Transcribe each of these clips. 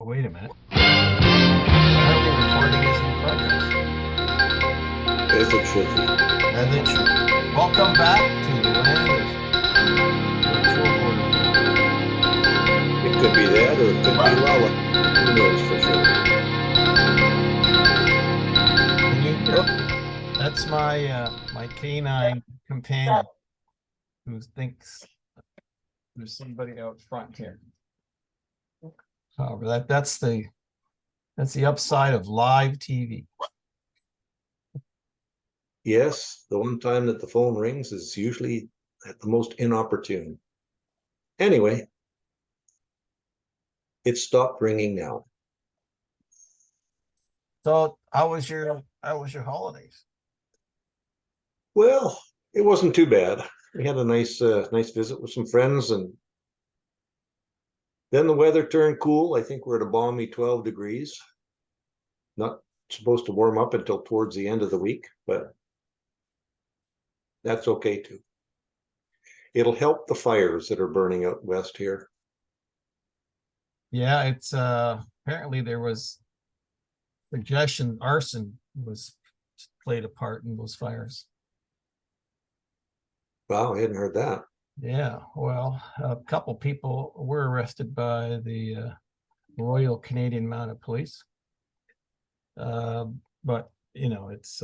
Wait a minute. Apparently recording is in progress. As it should be. As it should. Welcome back to the land of virtual border poll. It could be that, or it could be Lala. Who knows for sure? Can you hear me? That's my canine companion who thinks there's somebody out front here. However, that's the upside of live TV. Yes, the one time that the phone rings is usually at the most inopportune. Anyway, it stopped ringing now. So how was your holidays? Well, it wasn't too bad. We had a nice visit with some friends, and then the weather turned cool. I think we're at a balmy 12 degrees. Not supposed to warm up until towards the end of the week, but that's okay too. It'll help the fires that are burning out west here. Yeah, it's apparently there was suggestion arson was played a part in those fires. Wow, I hadn't heard that. Yeah, well, a couple people were arrested by the Royal Canadian Mounted Police. But you know, it's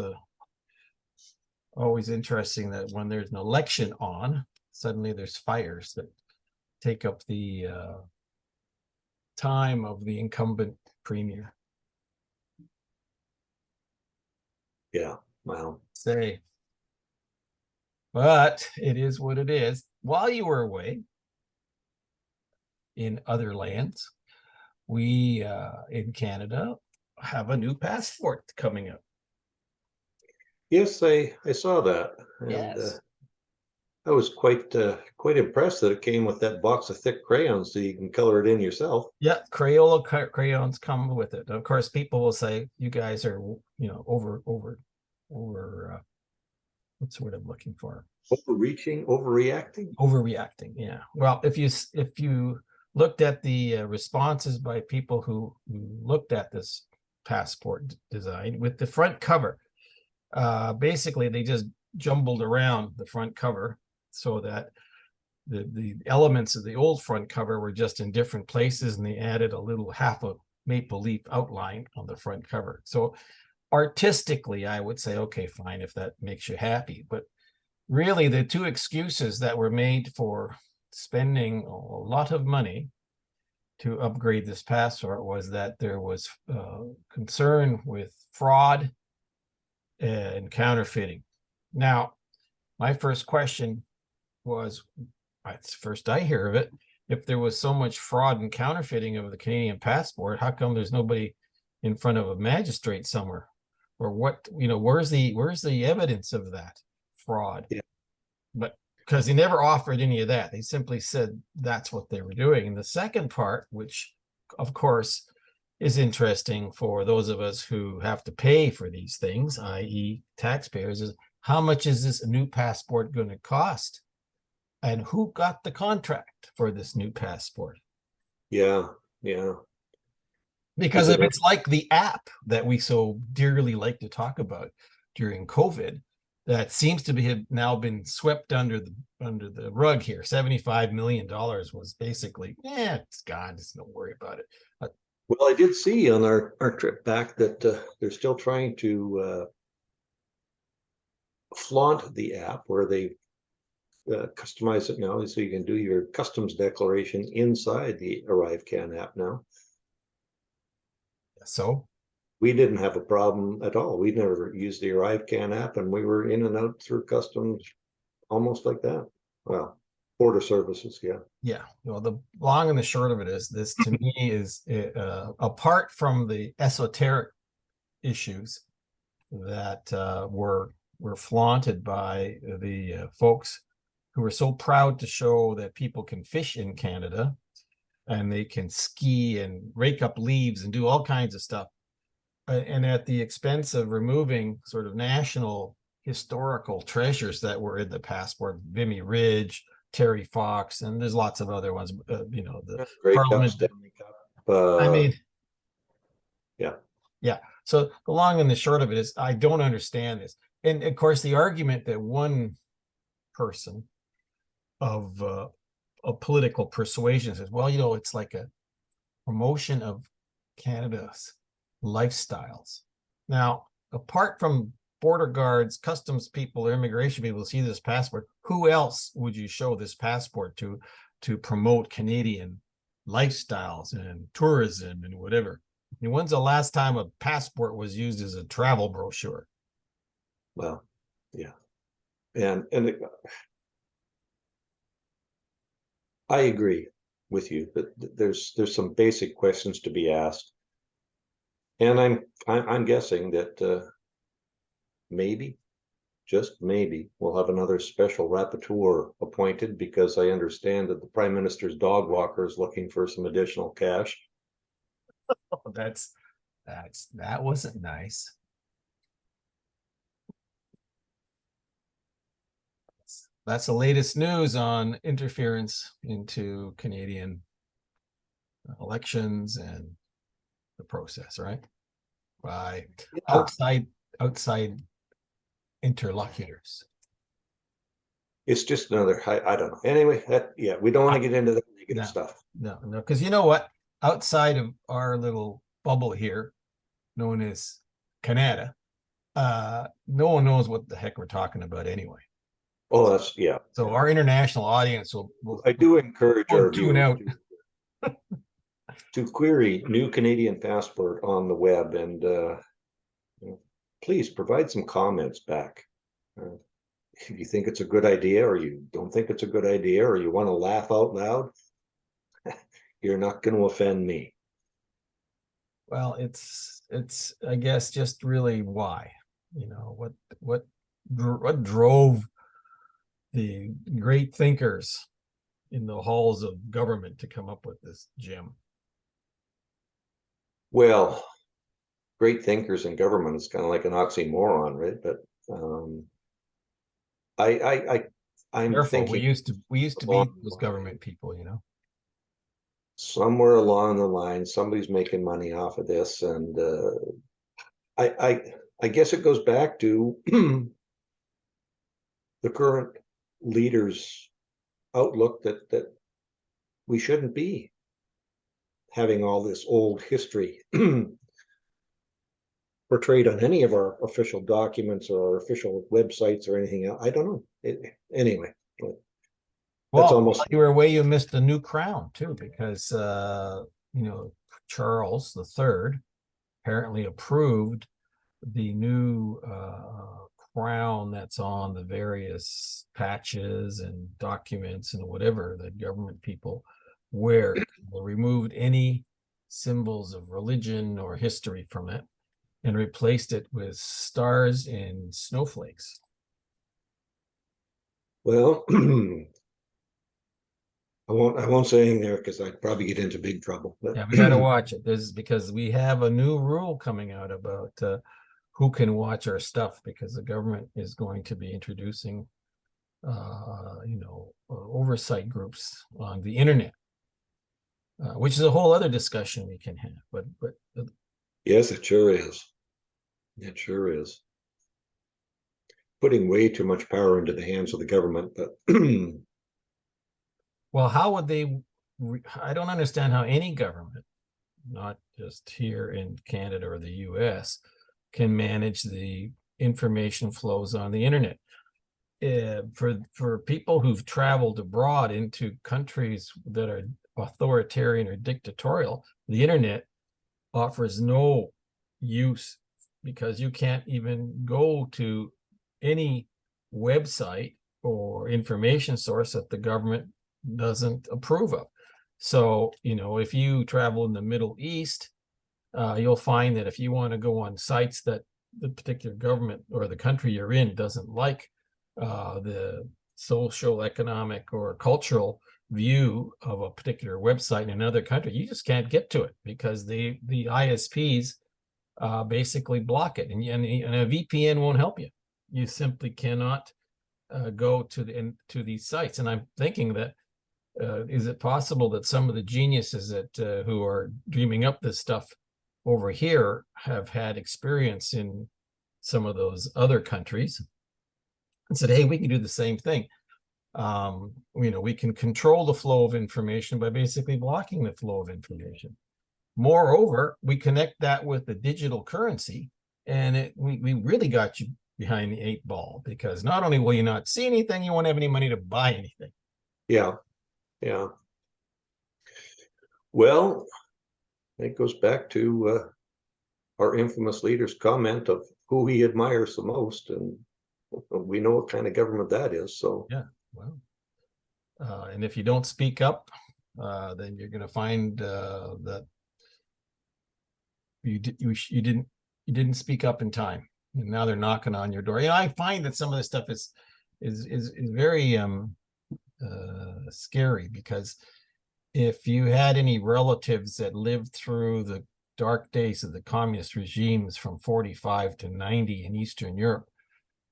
always interesting that when there's an election on, suddenly there's fires that take up the time of the incumbent premier. Yeah, wow. Say, but it is what it is. While you were away in other lands, we in Canada have a new passport coming up. Yes, I saw that, and Yes. I was quite impressed that it came with that box of thick crayons, so you can color it in yourself. Yeah, Crayola crayons come with it. Of course, people will say you guys are, over what's the word I'm looking for? Overreaching, overreacting. Overreacting. Yeah. Well, if you looked at the responses by people who looked at this passport design with the front cover, basically they just jumbled around the front cover so that the elements of the old front cover were just in different places, and they added a little half a maple leaf outline on the front cover. So artistically, I would say, okay, fine, if that makes you happy. But really, the two excuses that were made for spending a lot of money to upgrade this passport was that there was concern with fraud and counterfeiting. Now, my first question was, it's the first I hear of it, if there was so much fraud and counterfeiting of the Canadian passport, how come there's nobody in front of a magistrate somewhere? Or what, where's the evidence of that fraud? Yeah. But because he never offered any of that, they simply said that's what they were doing. And the second part, which of course is interesting for those of us who have to pay for these things, i.e. taxpayers, is how much is this new passport going to cost? And who got the contract for this new passport? Yeah. Because if it's like the app that we so dearly like to talk about during COVID, that seems to have now been swept under the rug here. $75 million was basically, it's gone. Just don't worry about it. Well, I did see on our trip back that they're still trying to flaunt the app, where they customize it now, so you can do your customs declaration inside the ArriveCan app now. So we didn't have a problem at all. We'd never used the ArriveCan app, and we were in and out through customs almost like that. Well, border services, yeah. Yeah, well, the long and the short of it is, this to me is apart from the esoteric issues that were flaunted by the folks who were so proud to show that people can fish in Canada and they can ski and rake up leaves and do all kinds of stuff, and at the expense of removing sort of national historical treasures that were in the passport, Vimy Ridge, Terry Fox, and there's lots of other ones. The Great Parliament. Stanley Cup. I mean, So the long and the short of it is, I don't understand this. And of course, the argument that one person of political persuasion says, well, you know, it's like a promotion of Canada's lifestyles. Now, apart from border guards, customs people, or immigration people see this passport, who else would you show this passport to promote Canadian lifestyles and tourism and whatever? And when's the last time a passport was used as a travel brochure? Well, yeah. And I agree with you that there's some basic questions to be asked. And I'm guessing that maybe, just maybe, we'll have another special rapporteur appointed, because I understand that the Prime Minister's dog walker is looking for some additional cash. Oh, that wasn't nice. That's the latest news on interference into Canadian elections and the process, right? By outside interlocutors. It's just another, I don't know. Anyway, yeah, we don't want to get into the negative stuff. No, because you know what? Outside of our little bubble here, known as Canada, no one knows what the heck we're talking about anyway. Oh, that's, yeah. So our international audience will I do encourage our tune viewers out. to query new Canadian passport on the web, and please provide some comments back. If you think it's a good idea, or you don't think it's a good idea, or you want to laugh out loud, you're not going to offend me. Well, it's I guess just really why, you know, what drove the great thinkers in the halls of government to come up with this gem? Well, great thinkers in government is kind of like an oxymoron, right? But I'm Careful, thinking we used to be those government people, you know. Somewhere along the line, somebody's making money off of this, and I guess it goes back to the current leaders' outlook that we shouldn't be having all this old history portrayed on any of our official documents or our official websites or anything else. I don't know. Anyway, well, almost you were away. You missed the new crown too, because you know, Charles III apparently approved the new crown that's on the various patches and documents and whatever that government people wear. They removed any symbols of religion or history from it and replaced it with stars and snowflakes. Well, I won't say anything there, because I'd probably get into big trouble. But yeah, we got to watch it. This is because we have a new rule coming out about who can watch our stuff, because the government is going to be introducing you know, oversight groups on the internet, which is a whole other discussion we can have. But yes, it sure is. It sure is. Putting way too much power into the hands of the government. But well, how would they? I don't understand how any government, not just here in Canada or the US, can manage the information flows on the internet. For people who've traveled abroad into countries that are authoritarian or dictatorial, the internet offers no use, because you can't even go to any website or information source that the government doesn't approve of. So, you know, if you travel in the Middle East, you'll find that if you want to go on sites that the particular government or the country you're in doesn't like, the social, economic, or cultural view of a particular website in another country, you just can't get to it, because the ISPs basically block it, and a VPN won't help you. You simply cannot go to these sites. And I'm thinking that is it possible that some of the geniuses that who are dreaming up this stuff over here have had experience in some of those other countries and said, hey, we can do the same thing. We can control the flow of information by basically blocking the flow of information. Moreover, we connect that with the digital currency, and we really got you behind the 8 ball, because not only will you not see anything, you won't have any money to buy anything. Yeah. Well, it goes back to our infamous leader's comment of who he admires the most, and we know what kind of government that is. So yeah, well, and if you don't speak up, then you're going to find that you didn't speak up in time, and now they're knocking on your door. I find that some of this stuff is very scary, because if you had any relatives that lived through the dark days of the communist regimes from 45 to 90 in Eastern Europe,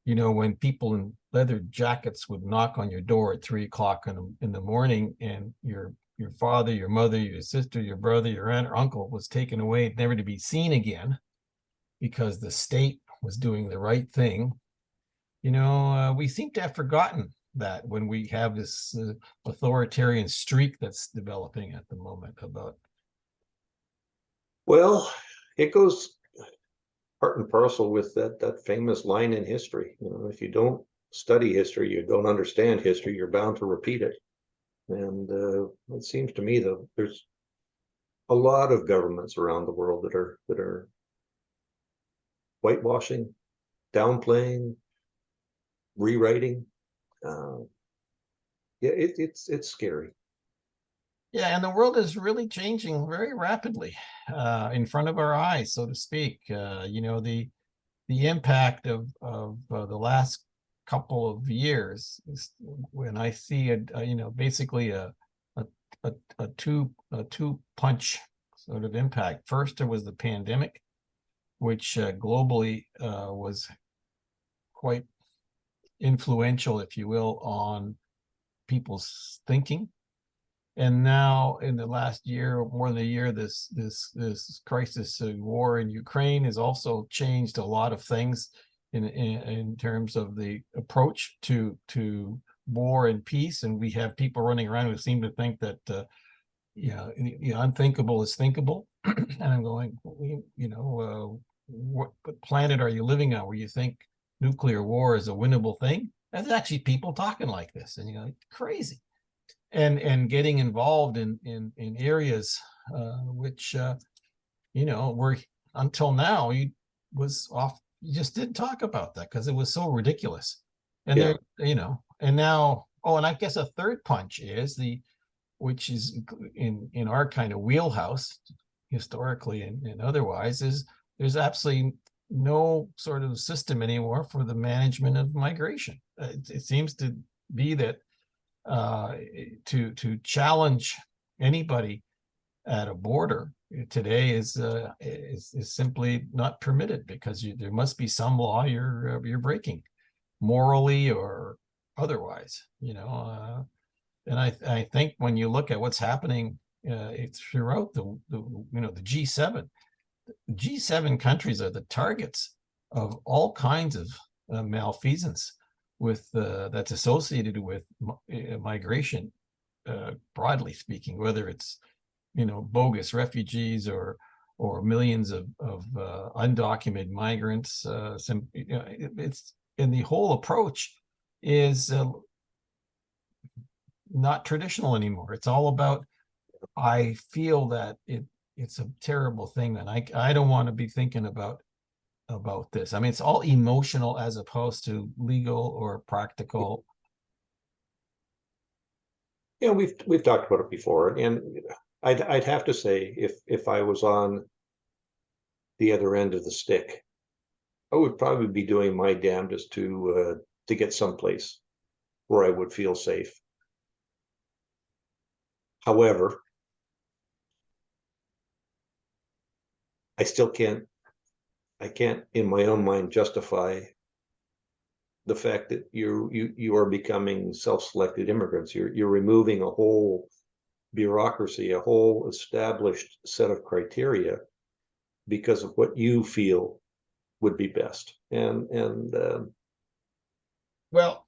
when people in leather jackets would knock on your door at 3 o'clock in the morning, and your father, your mother, your sister, your brother, your aunt or uncle was taken away, never to be seen again, because the state was doing the right thing. We seem to have forgotten that when we have this authoritarian streak that's developing at the moment about. Well, it goes part and parcel with that famous line in history. If you don't study history, you don't understand history, you're bound to repeat it. And it seems to me that there's a lot of governments around the world that are whitewashing, downplaying, rewriting. Yeah, it's scary. Yeah, and the world is really changing very rapidly in front of our eyes, so to speak. The impact of the last couple of years is when I see basically a two punch sort of impact. First, there was the pandemic, which globally was quite influential, if you will, on people's thinking. And now, in the last year, more than a year, this crisis, war in Ukraine, has also changed a lot of things in terms of the approach to war and peace. And we have people running around who seem to think that unthinkable is thinkable. And I'm going, what planet are you living on where you think nuclear war is a winnable thing? There's actually people talking like this, and you're like, crazy. And getting involved in areas which were, until now, you just didn't talk about that because it was so ridiculous. And Yeah. and now, and I guess a third punch is which is in our kind of wheelhouse historically and otherwise, is there's absolutely no sort of system anymore for the management of migration. It seems to be that to challenge anybody at a border today is simply not permitted, because there must be some law you're breaking, morally or otherwise. And I think when you look at what's happening throughout the G7, G7 countries are the targets of all kinds of malfeasance with that's associated with migration, broadly speaking, whether it's bogus refugees or millions of undocumented migrants. It's, and the whole approach is not traditional anymore. It's all about, I feel that it's a terrible thing, and I don't want to be thinking about this. I mean, it's all emotional as opposed to legal or practical. Yeah, we've talked about it before, and I'd have to say, if I was on the other end of the stick, I would probably be doing my damnedest to get someplace where I would feel safe. However, I still can't in my own mind justify the fact that you are becoming self-selected immigrants. You're removing a whole bureaucracy, a whole established set of criteria because of what you feel would be best. And Well,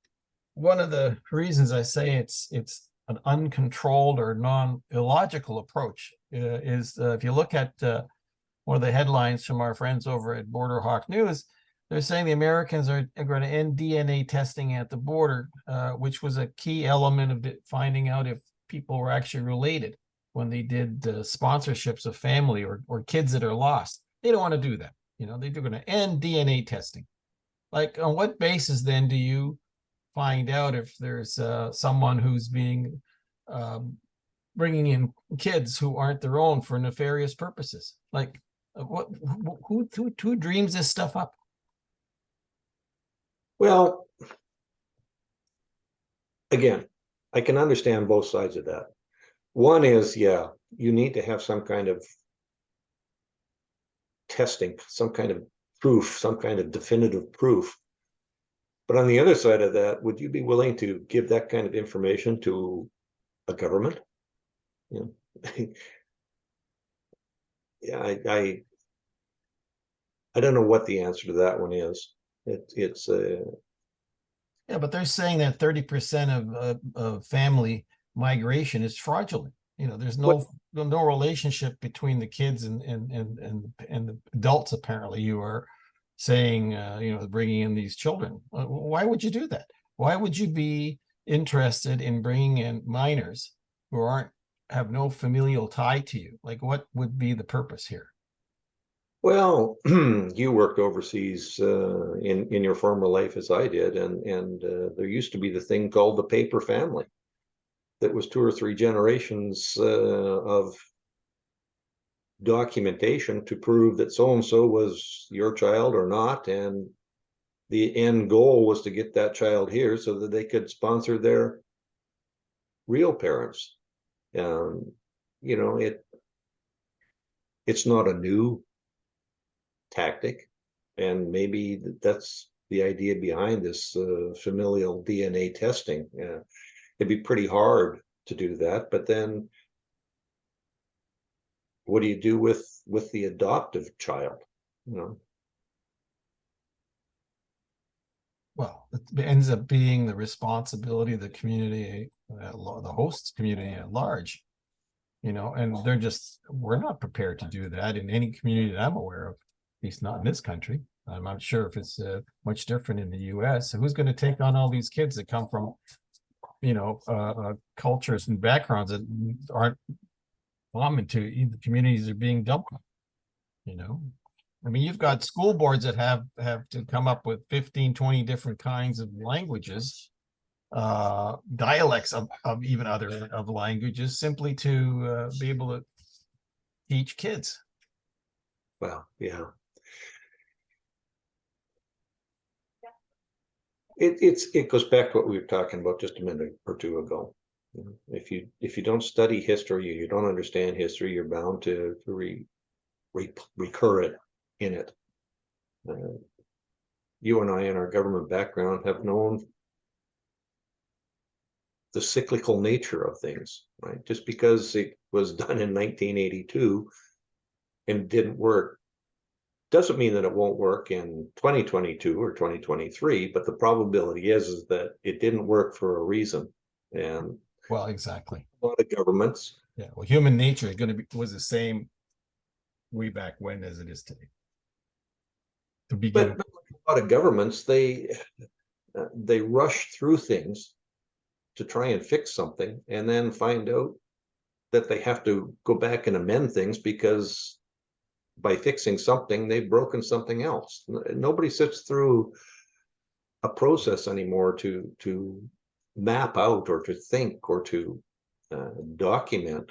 one of the reasons I say it's an uncontrolled or non-illogical approach is if you look at one of the headlines from our friends over at Border Hawk News, they're saying the Americans are going to end DNA testing at the border, which was a key element of finding out if people were actually related when they did sponsorships of family or kids that are lost. They don't want to do that. You know, they're going to end DNA testing. Like, on what basis then do you find out if there's someone who's being bringing in kids who aren't their own for nefarious purposes? Like, what? Who dreams this stuff up? well, again, I can understand both sides of that. One is, yeah, you need to have some kind of testing, some kind of proof, some kind of definitive proof. But on the other side of that, would you be willing to give that kind of information to a government? You know, yeah, I don't know what the answer to that one is. It's Yeah, but they're saying that 30% of family migration is fraudulent. You know, there's what no relationship between the kids and the adults. Apparently, you are saying, you know, bringing in these children. Why would you do that? Why would you be interested in bringing in minors who have no familial tie to you? Like, what would be the purpose here? well, you worked overseas in your former life as I did, and there used to be the thing called the paper family that was 2 or 3 generations of documentation to prove that so and so was your child or not, and the end goal was to get that child here so that they could sponsor their real parents. Um, you know, it's not a new tactic, and maybe that's the idea behind this familial DNA testing. It'd be pretty hard to do that, but then what do you do with the adoptive child? You know, Well, it ends up being the responsibility of the community, the host community at large, you know, and we're not prepared to do that in any community that I'm aware of, at least not in this country. I'm not sure if it's much different in the US. So who's going to take on all these kids that come from, you know, cultures and backgrounds that aren't common to the communities are being dumped on, you know? I mean, you've got school boards that have to come up with 15, 20 different kinds of languages, dialects of even other of languages, simply to be able to teach kids. well, yeah. It goes back to what we were talking about just a minute or two ago. If you don't study history, you don't understand history, you're bound to recur it in it. You and I, in our government background, have known the cyclical nature of things, right? Just because it was done in 1982 and didn't work doesn't mean that it won't work in 2022 or 2023, but the probability is that it didn't work for a reason. And Well, exactly. a lot of governments, Yeah. Well, human nature is going to was the same way back when as it is today. To begin but a lot of governments, they rush through things to try and fix something and then find out that they have to go back and amend things because by fixing something, they've broken something else. Nobody sits through a process anymore to map out or to think or to document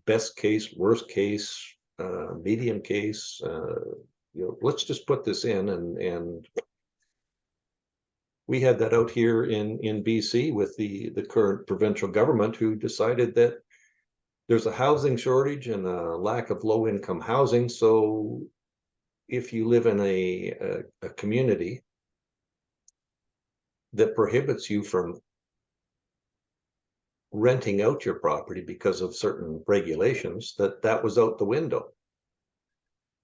best case, worst case, medium case. You know, let's just put this in, and we had that out here in BC with the current provincial government, who decided that there's a housing shortage and a lack of low income housing. So if you live in a community that prohibits you from renting out your property because of certain regulations, that was out the window.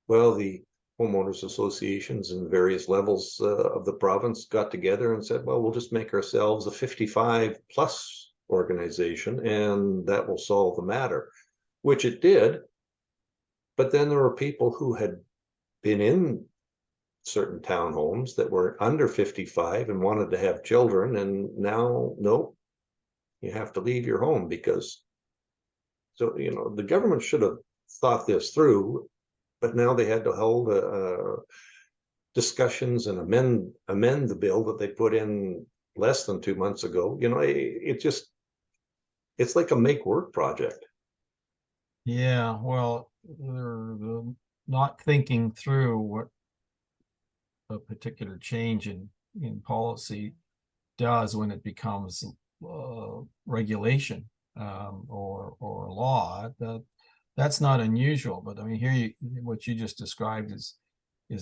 Well, the homeowners associations and various levels of the province got together and said, well, we'll just make ourselves a 55 plus organization and that will solve the matter, which it did. But then there were people who had been in certain townhomes that were under 55 and wanted to have children, and now, nope, you have to leave your home because, so, you know, the government should have thought this through, but now they had to hold discussions and amend the bill that they put in less than 2 months ago. You know, it's like a make work project. Yeah, well, they're not thinking through what a particular change in policy does when it becomes regulation or law. That's not unusual, but I mean, here what you just described is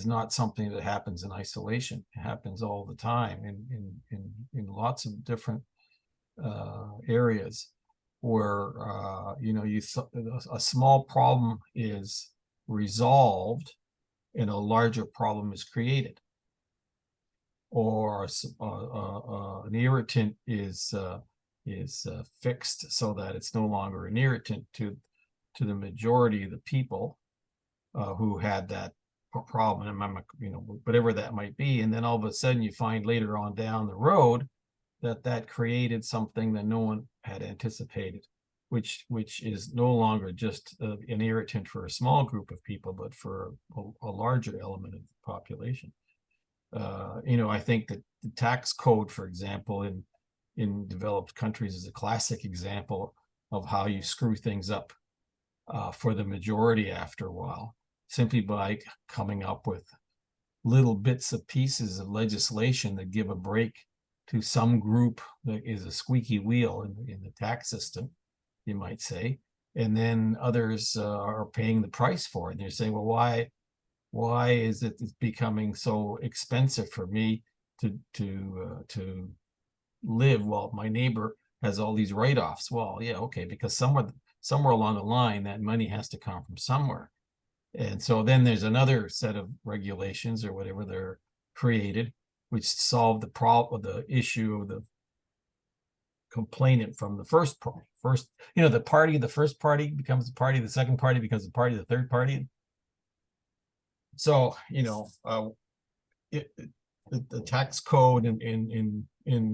not something that happens in isolation. It happens all the time in lots of different areas where you know, a small problem is resolved and a larger problem is created, or an irritant is fixed so that it's no longer an irritant to the majority of the people who had that problem, and you know, whatever that might be, and then all of a sudden you find later on down the road that created something that no one had anticipated, which is no longer just an irritant for a small group of people, but for a larger element of the population. You know, I think that the tax code, for example, in developed countries is a classic example of how you screw things up for the majority after a while, simply by coming up with little bits of pieces of legislation that give a break to some group that is a squeaky wheel in the tax system, you might say, and then others are paying the price for it. And you're saying, well, why is it becoming so expensive for me to live while my neighbor has all these write-offs? Well, yeah, okay, because somewhere along the line that money has to come from somewhere. And so then there's another set of regulations or whatever they're created, which solve the problem, the issue of the complainant from the first, you know, the first party becomes the party, the second party becomes the party, the third party. So, you know, the tax code in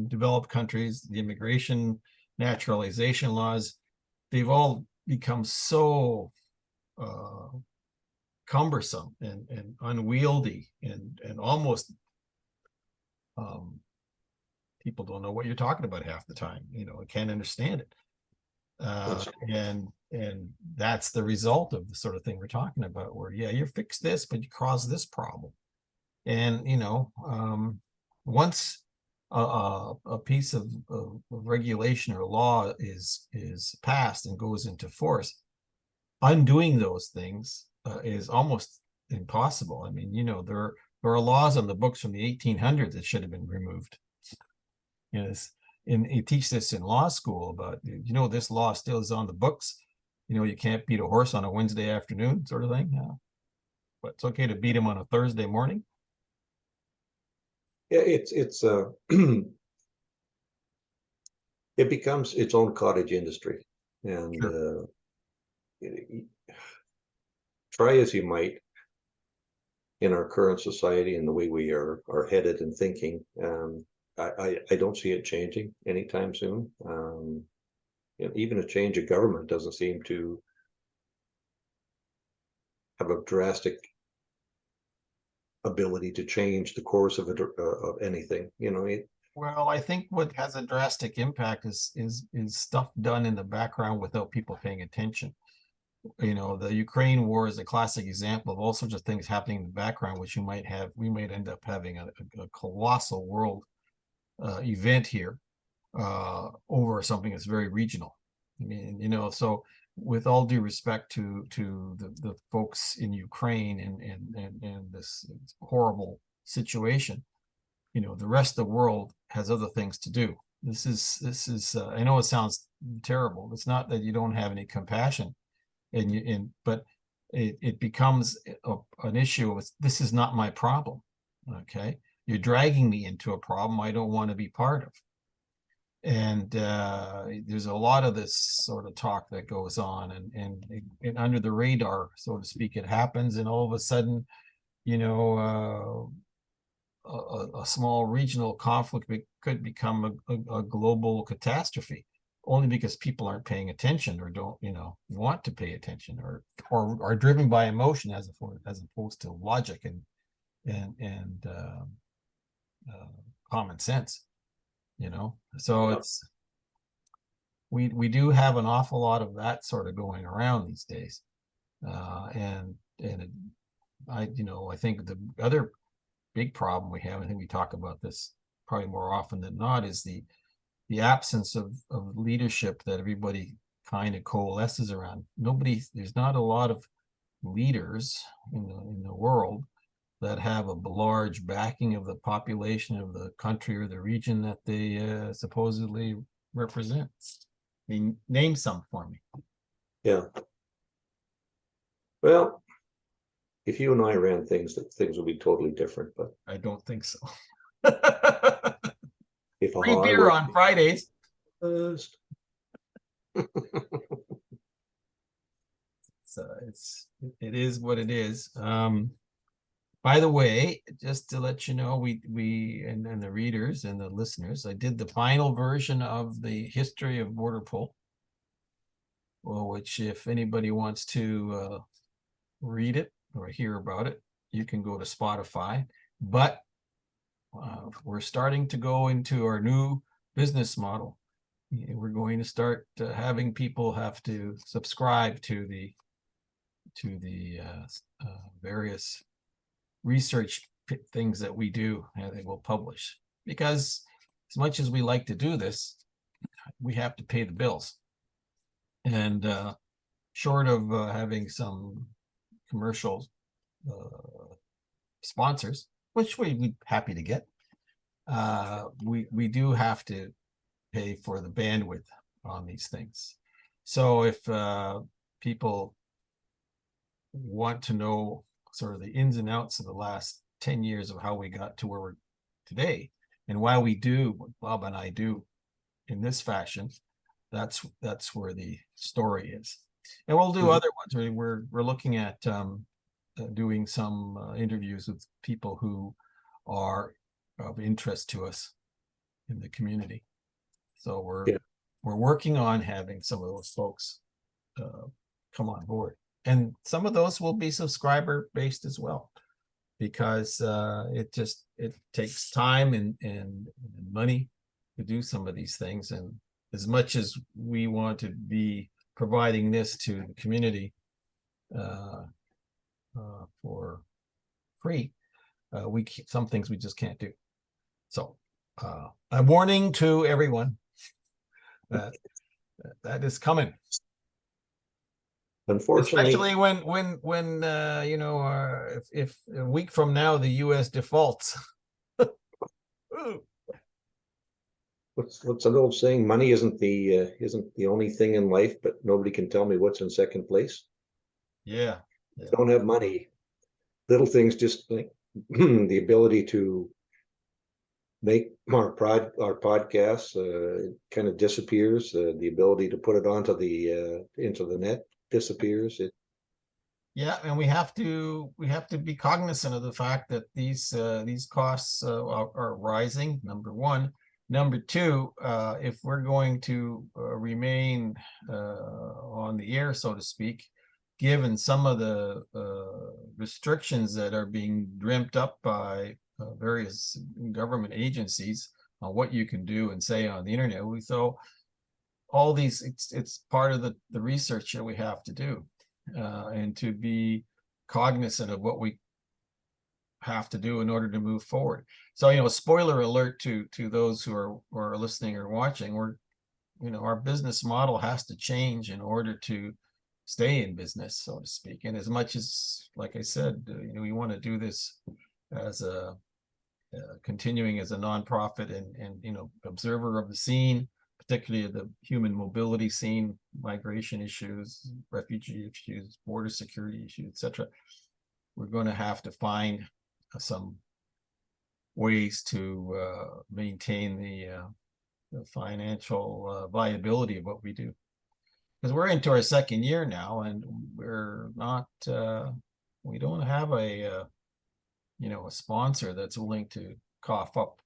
developed countries, the immigration naturalization laws, they've all become so cumbersome and unwieldy and almost people don't know what you're talking about half the time, you know, can't understand it. And that's the result of the sort of thing we're talking about, where, yeah, you fix this, but you cause this problem. And, you know, once a piece of regulation or law is passed and goes into force, undoing those things is almost impossible. I mean, you know, there are laws on the books from the 1800s that should have been removed. You know, you teach this in law school about, you know, this law still is on the books. You know, you can't beat a horse on a Wednesday afternoon, sort of thing. Yeah. But it's okay to beat him on a Thursday morning. Yeah, it's it becomes its own cottage industry, and Sure. Try as you might in our current society and the way we are headed and thinking, I don't see it changing anytime soon. You know, even a change of government doesn't seem to have a drastic ability to change the course of anything. You know, Well, I think what has a drastic impact is stuff done in the background without people paying attention. You know, the Ukraine war is a classic example of all sorts of things happening in the background, which we might end up having a colossal world event here over something that's very regional. I mean, you know, so with all due respect to the folks in Ukraine and this horrible situation, you know, the rest of the world has other things to do. This is I know it sounds terrible. It's not that you don't have any compassion, but it becomes an issue with, this is not my problem. Okay, you're dragging me into a problem I don't want to be part of. And there's a lot of this sort of talk that goes on, and under the radar, so to speak, it happens, and all of a sudden, a small regional conflict could become a global catastrophe, only because people aren't paying attention, or don't want to pay attention, or are driven by emotion as opposed to logic and common sense. So it's we do have an awful lot of that sort of going around these days, I think the other big problem we have, I think we talk about this probably more often than not, is the absence of leadership that everybody kind of coalesces around. There's not a lot of leaders in the world that have a large backing of the population of the country or the region that they supposedly represent. I mean, name some for me. Yeah. Well, if you and I ran things would be totally different, but I don't think so. if Free beer on Fridays. So it is what it is. By the way, just to let you know, we and the readers and the listeners, I did the final version of the history of border poll, well, which if anybody wants to read it or hear about it, you can go to Spotify. But we're starting to go into our new business model. We're going to start having people have to subscribe to the various research things that we do and they will publish, because as much as we like to do this, we have to pay the bills, and short of having some commercial sponsors, which we'd be happy to get, we do have to pay for the bandwidth on these things. So if people want to know sort of the ins and outs of the last 10 years of how we got to where we're today, and why we do what Bob and I do in this fashion, that's where the story is. And we'll do other ones. We're looking at doing some interviews with people who are of interest to us in the community. So we're working on having some of those folks come on board. And some of those will be subscriber based as well, because it takes time and money to do some of these things. And as much as we want to be providing this to the community for free, some things we just can't do. So a warning to everyone that is coming. Unfortunately, Especially when if a week from now the U.S. defaults. what's an old saying? Money isn't the only thing in life, but nobody can tell me what's in second place. Yeah. Don't have money. Little things, just like the ability to make our podcasts kind of disappears. The ability to put it onto into the net disappears. Yeah, and we have to be cognizant of the fact that these costs are rising. Number one. Number two, if we're going to remain on the air, so to speak, given some of the restrictions that are being dreamt up by various government agencies on what you can do and say on the internet, so all these, it's part of the research that we have to do, and to be cognizant of what we have to do in order to move forward. So, spoiler alert to those who are listening or watching, our business model has to change in order to stay in business, so to speak. And as much as, like I said, we want to do this as continuing as a nonprofit and observer of the scene, particularly the human mobility scene, migration issues, refugee issues, border security issues, etc. We're going to have to find some ways to maintain the financial viability of what we do. Because we're into our second year now, and we're not, we don't have a sponsor that's willing to cough up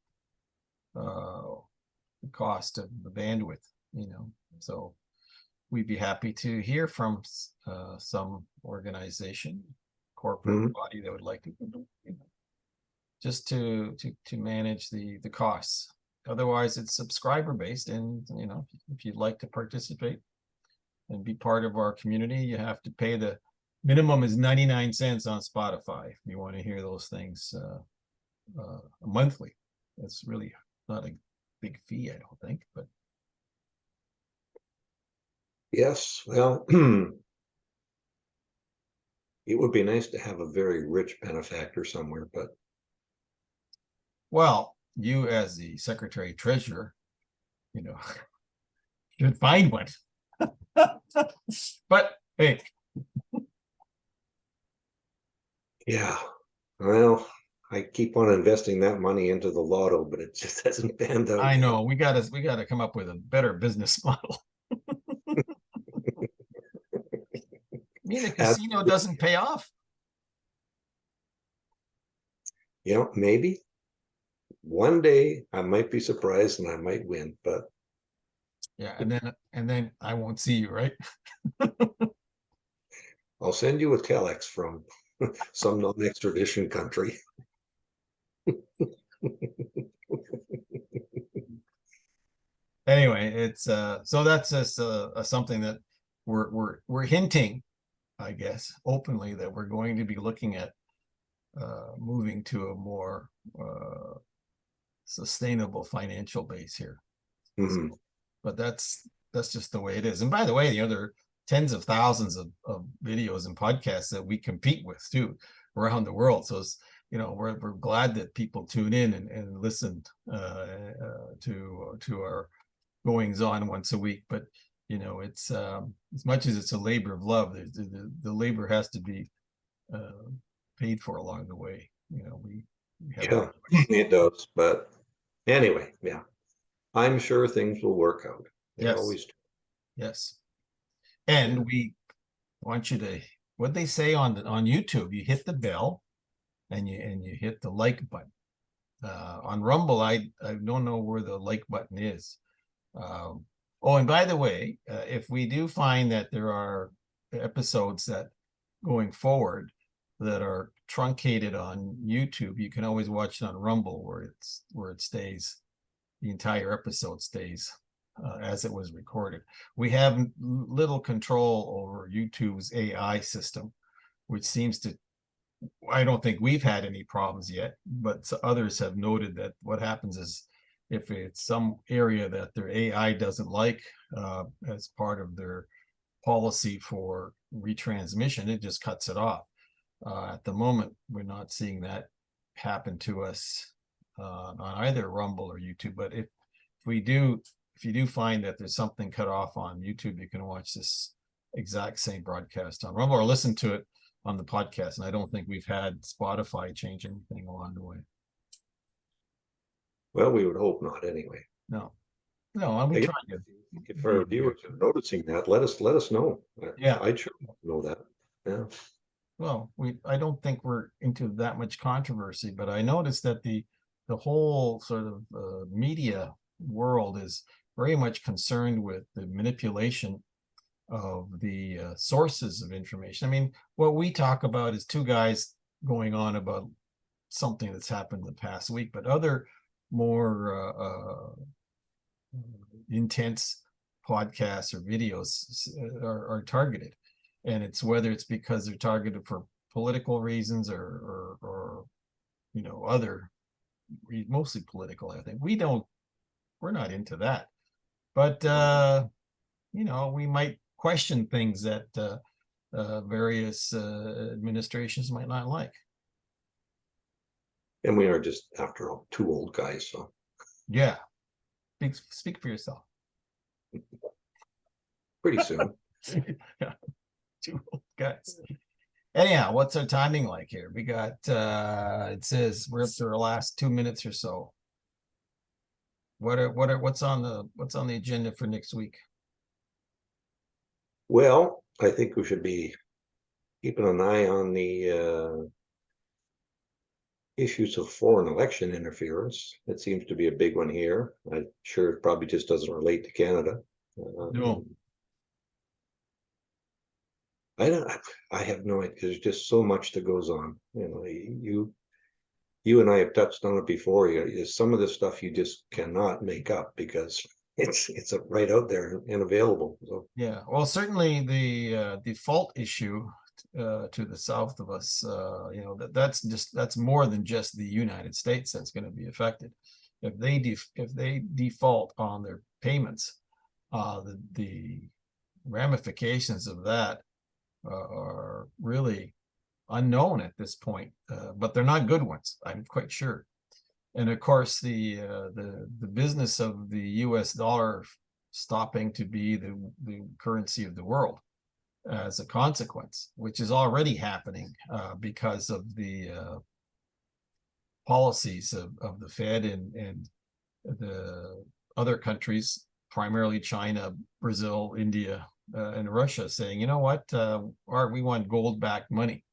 the cost of the bandwidth, so we'd be happy to hear from some organization, corporate body that would like to, just to manage the costs. Otherwise, it's subscriber based, and if you'd like to participate and be part of our community, you have to pay the minimum is 99 cents on Spotify if you want to hear those things monthly. That's really not a big fee, I don't think, but Yes, well, it would be nice to have a very rich benefactor somewhere, but well, you as the secretary treasurer, should find one. But hey, yeah, well, I keep on investing that money into the lotto, but it just hasn't panned out. I know we gotta come up with a better business model. The casino doesn't pay off. Maybe one day I might be surprised and I might win, but yeah, and then I won't see you, right? I'll send you a telex from some non-extradition country. Anyway, it's so that's just something that we're hinting, I guess, openly, that we're going to be looking at moving to a more sustainable financial base here. So, but that's just the way it is. And by the way, there are tens of thousands of videos and podcasts that we compete with too around the world. So it's, we're glad that people tune in and listen to our goings on once a week. But it's as much as it's a labor of love, the labor has to be paid for along the way. We yeah, it does. But anyway, yeah, I'm sure things will work out. They always do. Yes. And we want you to, what they say on YouTube, you hit the bell and you hit the like button. On Rumble, I don't know where the like button is. Oh, and by the way, if we do find that there are episodes that going forward that are truncated on YouTube, you can always watch it on Rumble, where it stays, the entire episode stays as it was recorded. We have little control over YouTube's AI system, which seems to, I don't think we've had any problems yet, but others have noted that what happens is, if it's some area that their AI doesn't like as part of their policy for retransmission, it just cuts it off. At the moment, we're not seeing that happen to us on either Rumble or YouTube. But if you do find that there's something cut off on YouTube, you can watch this exact same broadcast on Rumble or listen to it on the podcast. And I don't think we've had Spotify change anything along the way. Well, we would hope not anyway. No, and we try to. If our viewers are noticing that, let us know. Yeah, I'd sure know that. Yeah. Well, I don't think we're into that much controversy, but I noticed that the whole sort of media world is very much concerned with the manipulation of the sources of information. I mean, what we talk about is two guys going on about something that's happened in the past week, but other more intense podcasts or videos are targeted. And it's whether it's because they're targeted for political reasons or other, mostly political, I think. We're not into that. But, we might question things that various administrations might not like. And we are just, after all, two old guys. So yeah, speak for yourself. Pretty soon. Yeah, two old guys. Anyhow, what's our timing like here? We got it says we're up to our last 2 minutes or so. What's on the agenda for next week? Well, I think we should be keeping an eye on the issues of foreign election interference. It seems to be a big one here. I'm sure it probably just doesn't relate to Canada. No. I have no idea. There's just so much that goes on. You and I have touched on it before. Some of this stuff you just cannot make up because it's right out there and available. So Yeah, well, certainly the default issue to the south of us, that's more than just the United States that's going to be affected. If they default on their payments, the ramifications of that are really unknown at this point, but they're not good ones, I'm quite sure. And of course, the business of the U.S. dollar stopping to be the currency of the world as a consequence, which is already happening because of the policies of the Fed and the other countries, primarily China, Brazil, India, and Russia, saying, you know what, we want gold-backed money,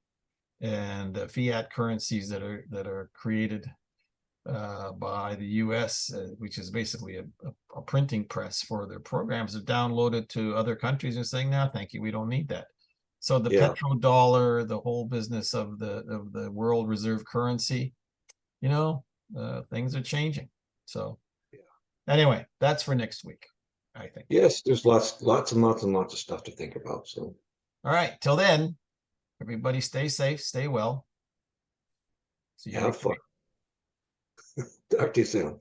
and fiat currencies that are created by the US, which is basically a printing press for their programs, are downloaded to other countries and saying, no, thank you, we don't need that. So the petrodollar, the whole business of the world reserve currency, things are changing. So anyway, that's for next week, I think. Yes, there's lots and lots and lots of stuff to think about. So all right, till then, everybody stay safe, stay well. See you have next fun. week. Talk to you soon.